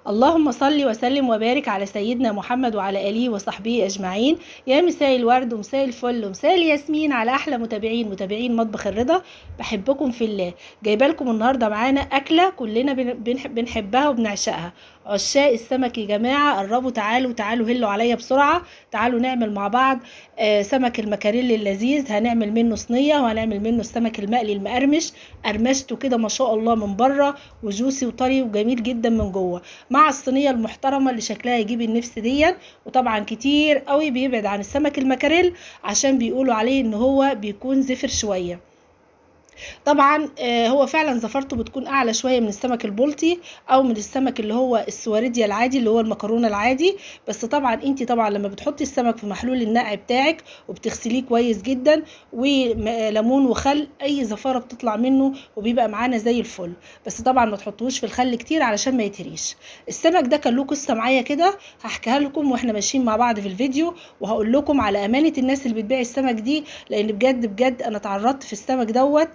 اللهم صل وسلم وبارك على سيدنا محمد وعلى آله وصحبه أجمعين. يا مساء الورد ومساء الفل ومساء الياسمين على أحلى متابعين مطبخ الرضا. بحبكم في الله. جايبه لكم النهارده معانا أكلة كلنا بنحبها وبنعشقها. عشاق السمك يا جماعة، قربوا تعالوا هلوا عليا بسرعة. تعالوا نعمل مع بعض سمك المكاريل اللذيذ. هنعمل منه صينية وهنعمل منه السمك المقلي المقرمش. قرمشته كده ما شاء الله من بره، وجوسي وطري وجميل جدا من جوه، مع الصينيه المحترمه اللي شكلها يجيب النفس ديا. وطبعا كتير قوي بيبعد عن السمك المكاريل عشان بيقولوا عليه ان هو بيكون زفر شويه. طبعا هو فعلا زفرته بتكون اعلى شويه من السمك البلطي او من السمك اللي هو السواردية العادي اللي هو المكرونه العادي. بس طبعا انت لما بتحطي السمك في محلول النقع بتاعك وبتغسليه كويس جدا وليمون وخل، اي زفاره بتطلع منه وبيبقى معانا زي الفل. بس طبعا ما تحطوش في الخل كتير علشان ما يتهريش. السمك ده كان له قصه معايا كده، هحكيها لكم واحنا ماشيين مع بعض في الفيديو، وهقول لكم على امانه الناس اللي بتبيع السمك دي، لان بجد انا اتعرضت في السمك دوت.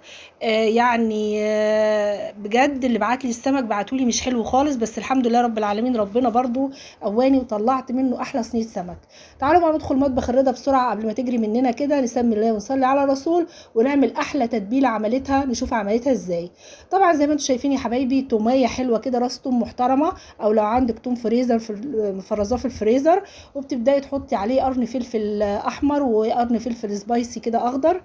بجد اللي بعتلي السمك بعتولي مش حلو خالص، بس الحمد لله رب العالمين، ربنا برضو قواني وطلعت منه احلى صينيه سمك. تعالوا بقى ندخل مطبخ الرضا بسرعه قبل ما تجري مننا كده، نسمي الله ونصلي على الرسول ونعمل احلى تتبيله عملتها، نشوف عملتها ازاي. طبعا زي ما انتم شايفين يا حبايبي، توميه حلوه كده، راس توم محترمه، او لو عندك توم فريزر مفرزاه في الفريزر، وبتبداي تحطي عليه قرن فلفل احمر وقرن فلفل سبايسي كده اخضر.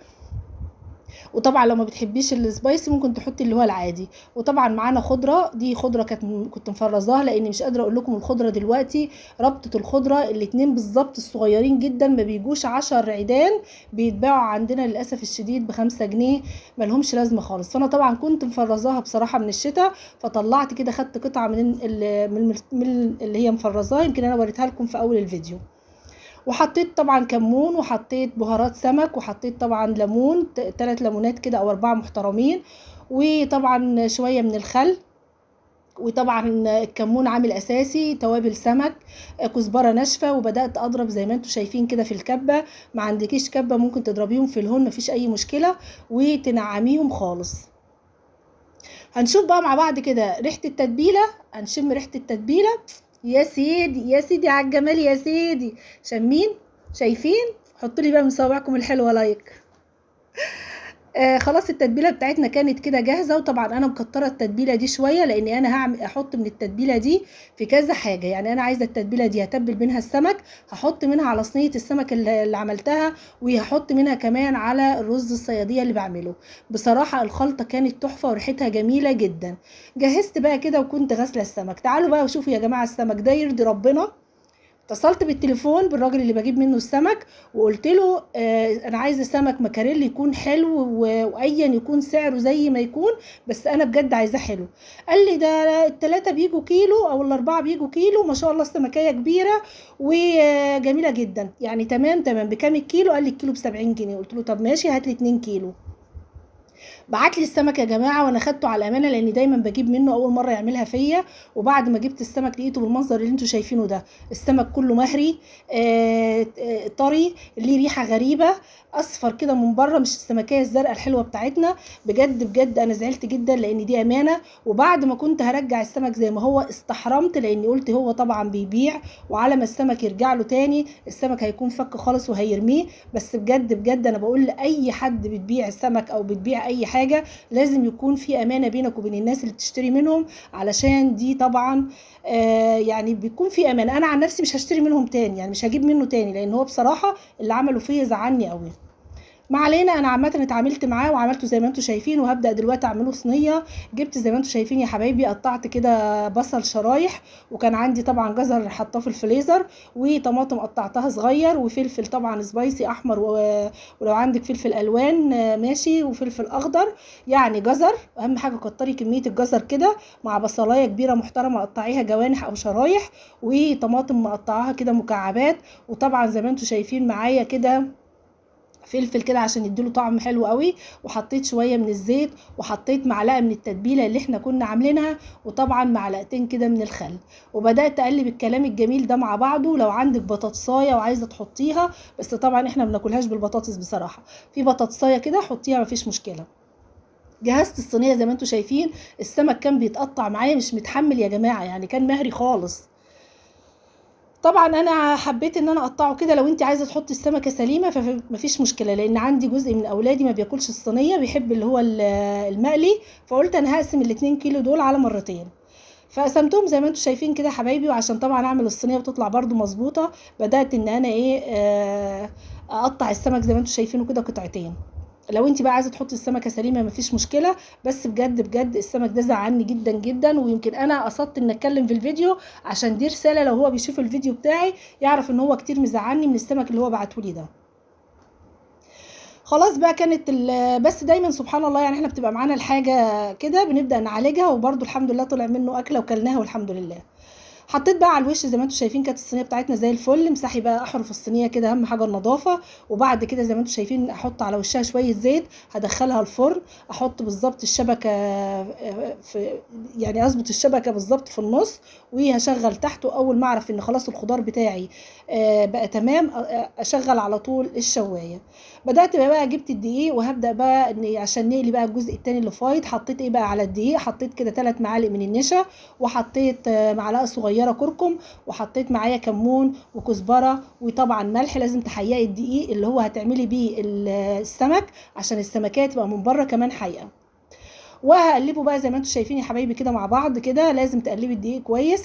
وطبعا لو ما بتحبيش السبايسي ممكن تحطي اللي هو العادي. وطبعا معانا خضره، دي خضره كنت مفرزاها لاني مش قادره اقول لكم الخضره دلوقتي. ربطه الخضره الاتنين بالظبط الصغيرين جدا، ما بيجوش 10 عيدان، بيتباعوا عندنا للاسف الشديد ب5 جنيه، ملهمش لازمه خالص. فانا طبعا كنت مفرزاها بصراحه من الشتاء، فطلعت كده خدت قطعه من اللي هي مفرزاها، يمكن انا وريتها لكم في اول الفيديو. وحطيت طبعا كمون، وحطيت بهارات سمك، وحطيت طبعا ليمون، 3 ليمونات كده او 4 محترمين، وطبعا شوية من الخل. وطبعا الكمون عامل اساسي، توابل سمك، كزبره ناشفه. وبدات اضرب زي ما انتم شايفين كده في الكبه. ما عندكيش كبه ممكن تضربيهم في الهون، مفيش اي مشكله، وتنعميهم خالص. هنشوف بقى مع بعض كده ريحه التتبيله، هنشم ريحه التتبيله. يا سيدي يا سيدي على الجمال يا سيدي، شامين؟ شايفين؟ حطوا لي بقى من صوابعكم الحلوه لايك. خلاص التتبيله بتاعتنا كانت كده جاهزه. وطبعا انا مكتره التتبيله دي شويه، لاني انا احط من التتبيله دي في كذا حاجه. يعني انا عايزه التتبيله دي هتبل منها السمك، هحط منها على صينيه السمك اللي عملتها، وهحط منها كمان على الرز الصياديه اللي بعمله. بصراحه الخلطه كانت تحفه وريحتها جميله جدا. جهزت بقى كده وكنت غاسله السمك. تعالوا بقى وشوفوا يا جماعه، السمك ده يرضي ربنا. اتصلت بالتليفون بالراجل اللي بجيب منه السمك، وقلت له انا عايزه سمك مكاريل يكون حلو، وايا يكون سعره زي ما يكون، بس انا بجد عايزاه حلو. قال لي ده ال3 بيجوا كيلو او ال4 بيجوا كيلو، ما شاء الله السمكيه كبيره وجميله جدا. يعني تمام بكام الكيلو؟ قال لي الكيلو ب70 جنيه. قلت له طب ماشي، هات لي 2 كيلو. بعت لي السمك يا جماعه، وانا خدته على امانه لاني دايما بجيب منه، اول مره يعملها فيا. وبعد ما جبت السمك لقيته بالمنظر اللي انتوا شايفينه ده. السمك كله مهري، طري، ليه ريحه غريبه، اصفر كده من بره، مش السمكيه الزرقاء الحلوه بتاعتنا. بجد انا زعلت جدا لان دي امانه. وبعد ما كنت هرجع السمك زي ما هو، استحرمت لاني قلت هو طبعا بيبيع، وعلى ما السمك يرجع له تاني السمك هيكون فك خالص وهيرميه. بس بجد انا بقول لاي حد بتبيع السمك او بتبيع اي حاجه، لازم يكون في امانه بينك وبين الناس اللي بتشتري منهم، علشان دي طبعا يعني بيكون في امانه. انا عن نفسي مش هشتري منهم تاني، يعني مش هجيب منه تاني، لان هو بصراحه اللي عمله فيا زعلني قوي. ما علينا، انا عامه اتعاملت معاه وعملته زي ما انتم شايفين، وهبدا دلوقتي اعمله صينيه. جبت زي ما انتم شايفين يا حبايبي، قطعت كده بصل شرايح، وكان عندي طبعا جزر حطاه في الفريزر، وطماطم قطعتها صغير، وفلفل طبعا سبايسي احمر ولو عندك فلفل الوان ماشي، وفلفل اخضر. يعني جزر، اهم حاجه كتري كميه الجزر كده، مع بصلايه كبيره محترمه قطعيها جوانح او شرايح، وطماطم مقطعاها كده مكعبات. وطبعا زي ما انتم شايفين معايا كده فلفل كده عشان يديله طعم حلو قوي. وحطيت شويه من الزيت، وحطيت معلقه من التتبيله اللي احنا كنا عاملينها، وطبعا معلقتين كده من الخل. وبدات اقلب الكلام الجميل ده مع بعضه. لو عندك بطاطسايه وعايزه تحطيها، بس طبعا احنا ما بناكلهاش بالبطاطس بصراحه، في بطاطسايه كده حطيها مفيش مشكله. جهزت الصينيه زي ما انتم شايفين. السمك كان بيتقطع معايا مش متحمل يا جماعه، يعني كان مهري خالص. طبعا انا حبيت ان انا اقطعه كده. لو انت عايزه تحطي السمكه سليمه فمفيش مشكله، لان عندي جزء من اولادي ما بياكلش الصينيه، بيحب اللي هو المقلي. فقلت انا هقسم الاتنين كيلو دول على مرتين، فقسمتهم زي ما انتم شايفين كده يا حبايبي. وعشان طبعا اعمل الصينيه وتطلع برده مظبوطه، بدات ان انا ايه اقطع السمك زي ما انتم شايفينه كده قطعتين. لو انت بقى عايزه تحطي السمكه سليمه مفيش مشكله، بس بجد بجد السمك ده زعلني جدا جدا. ويمكن انا قصدت ان اتكلم في الفيديو عشان دي رساله، لو هو بيشوف الفيديو بتاعي يعرف ان هو كتير مزعلني من السمك اللي هو بعتهولي ده. خلاص بقى كانت بس دايما سبحان الله، يعني احنا بتبقى معانا الحاجه كده بنبدا نعالجها، وبرده الحمد لله طلع منه اكله وكلناها والحمد لله. حطيت بقى على الوش زي ما انتم شايفين، كانت الصينيه بتاعتنا زي الفل. امسحي بقى احرف الصينيه كده، اهم حاجه النظافه. وبعد كده زي ما انتم شايفين احط على وشها شويه زيت، هدخلها الفرن. احط بالظبط الشبكه في، يعني اظبط الشبكه بالظبط في النص، وهشغل تحته. اول ما اعرف ان خلاص الخضار بتاعي بقى تمام، اشغل على طول الشوايه. بدات بقى جبت الدقيق، وهبدا بقى عشان نقلي بقى الجزء التاني اللي فايض. حطيت ايه بقى على الدقيق؟ حطيت كده 3 معالق من النشا، وحطيت معلقه صغيره كركم، وحطيت معايا كمون وكزبره، وطبعا ملح. لازم تحيقي الدقيق اللي هو هتعملي بيه السمك، عشان السمكيه تبقى من بره كمان حقيقه. وهقلبه بقى زي ما انتم شايفين يا حبايبي كده مع بعض كده. لازم تقلبي الدقيق كويس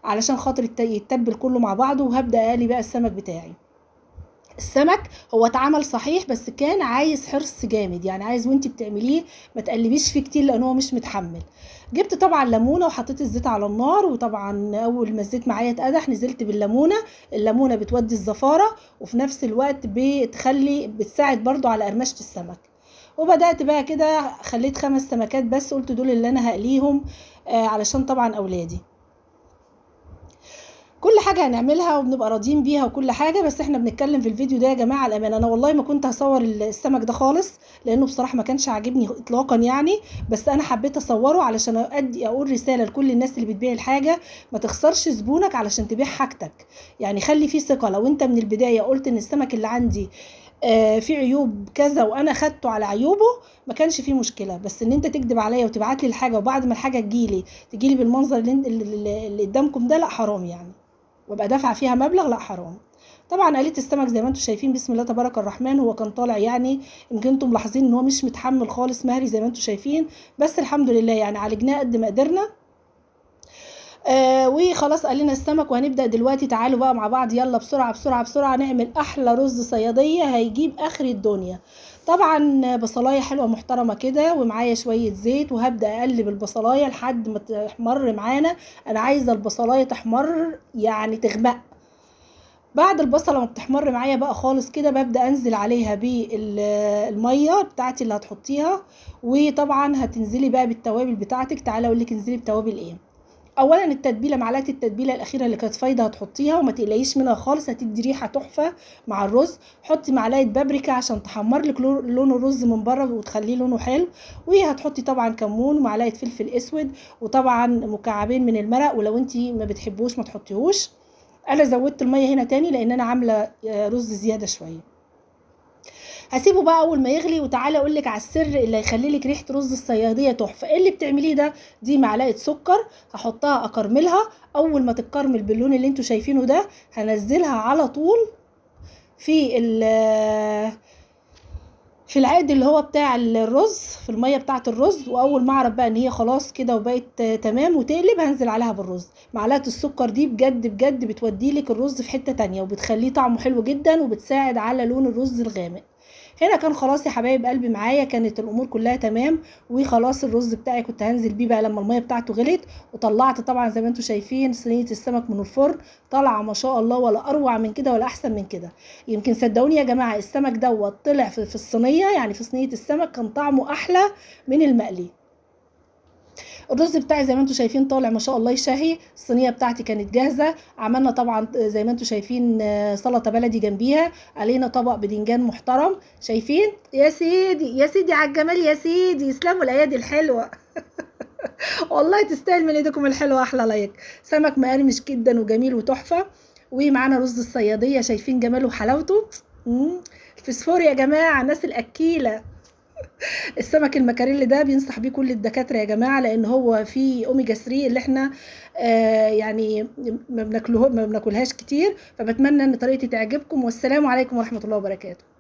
علشان خاطر يتبل كله مع بعضه. وهبدا اقلي بقى السمك بتاعي. السمك هو اتعمل صحيح، بس كان عايز حرص جامد، يعني عايز وانتي بتعمليه ما تقلبيش فيه كتير لان هو مش متحمل. جبت طبعا ليمونه وحطيت الزيت على النار، وطبعا اول ما الزيت معايا اتقدح نزلت بالليمونه. الليمونه بتودي الزفاره، وفي نفس الوقت بتساعد برضو على قرمشه السمك. وبدات بقى كده، خليت 5 سمكات بس، قلت دول اللي انا هقليهم علشان طبعا اولادي. كل حاجة هنعملها وبنبقى راضيين بيها وكل حاجة، بس احنا بنتكلم في الفيديو ده يا جماعة الأمان. أنا والله ما كنت هصور السمك ده خالص، لأنه بصراحة ما كانش عاجبني إطلاقا يعني. بس أنا حبيت أصوره علشان أقول رسالة لكل الناس اللي بتبيع الحاجة: ما تخسرش زبونك علشان تبيع حاجتك. يعني خلي فيه ثقة. لو انت من البداية قلت ان السمك اللي عندي في عيوب كذا وانا خدته على عيوبه، ما كانش فيه مشكله. بس ان انت تكذب عليا وتبعت لي الحاجه، وبعد ما الحاجه تجيلي بالمنظر اللي قدامكم ده، لا حرام يعني، وابقى دافعه فيها مبلغ، لا حرام. طبعا قليت السمك زي ما انتم شايفين، بسم الله تبارك الرحمن. هو كان طالع يعني، يمكن انتم ملاحظين ان هو مش متحمل خالص، مهري زي ما انتم شايفين. بس الحمد لله يعني عالجناه قد ما قدرنا. وخلاص قلينا السمك، وهنبدأ دلوقتي. تعالوا بقى مع بعض، يلا بسرعة بسرعة بسرعة نعمل أحلى رز صيادية هيجيب آخر الدنيا. طبعا بصلاية حلوة محترمة كده، ومعايا شوية زيت، وهبدأ أقلب البصلاية لحد ما تحمر معانا. أنا عايزة البصلاية تحمر يعني تغمق. بعد البصلة ما بتحمر معايا بقى خالص كده، ببدأ أنزل عليها بالمية بتاعتي اللي هتحطيها. وطبعا هتنزلي بقى بالتوابل بتاعتك. تعالى أقولك انزلي بتوابل ايه. اولا التتبيله، معلقه التتبيله الاخيره اللي كانت فايضه هتحطيها، وما تقلقيش منها خالص، هتدي ريحه تحفه مع الرز. حطي معلقه بابريكا عشان تحمر لك لون الرز من بره وتخليه لونه حلو. وهتحطي طبعا كمون ومعلقه فلفل اسود، وطبعا مكعبين من المرق، ولو انتي ما بتحبوش ما تحطيهوش. انا زودت الميه هنا تاني لان انا عامله رز زياده شويه. هسيبه بقى اول ما يغلي. وتعالى اقول لك على السر اللي هيخلي لك ريحه رز الصياديه تحفه. ايه اللي بتعمليه ده؟ دي معلقه سكر هحطها اكرملها. اول ما تتكرمل باللون اللي انتوا شايفينه ده، هنزلها على طول في في العقد اللي هو بتاع الرز، في الميه بتاعه الرز. واول ما اعرف بقى ان هي خلاص كده وبقت تمام وتقلب، هنزل عليها بالرز. معلقه السكر دي بجد بجد بتودي لك الرز في حته تانية، وبتخليه طعمه حلو جدا، وبتساعد على لون الرز الغامق. هنا كان خلاص يا حبايب قلبي معايا، كانت الامور كلها تمام. وخلاص الرز بتاعي كنت هنزل بيه بقى لما الميه بتاعته غلت. وطلعت طبعا زي ما انتم شايفين صينيه السمك من الفرن، طالعه ما شاء الله، ولا اروع من كده ولا احسن من كده. يمكن صدقوني يا جماعه السمك دوت طلع في الصينيه، يعني في صينيه السمك كان طعمه احلى من المقلي. الرز بتاعي زي ما انتم شايفين طالع ما شاء الله يشهي. الصينيه بتاعتي كانت جاهزه. عملنا طبعا زي ما انتم شايفين سلطه بلدي جنبيها، علينا طبق بدنجان محترم. شايفين يا سيدي يا سيدي على الجمال يا سيدي، يسلموا الايادي الحلوه. والله تستاهل من ايدكم الحلوه احلى لايك. سمك مقرمش جدا وجميل وتحفه. ومعانا رز الصياديه، شايفين جماله وحلاوته. الفسفور يا جماعه، الناس الاكيله. السمك المكاريل ده بينصح بيه كل الدكاترة يا جماعة، لأن هو فيه أوميجا 3 اللي احنا يعني ما بناكلهاش كتير. فبتمنى ان طريقتي تعجبكم، والسلام عليكم ورحمة الله وبركاته.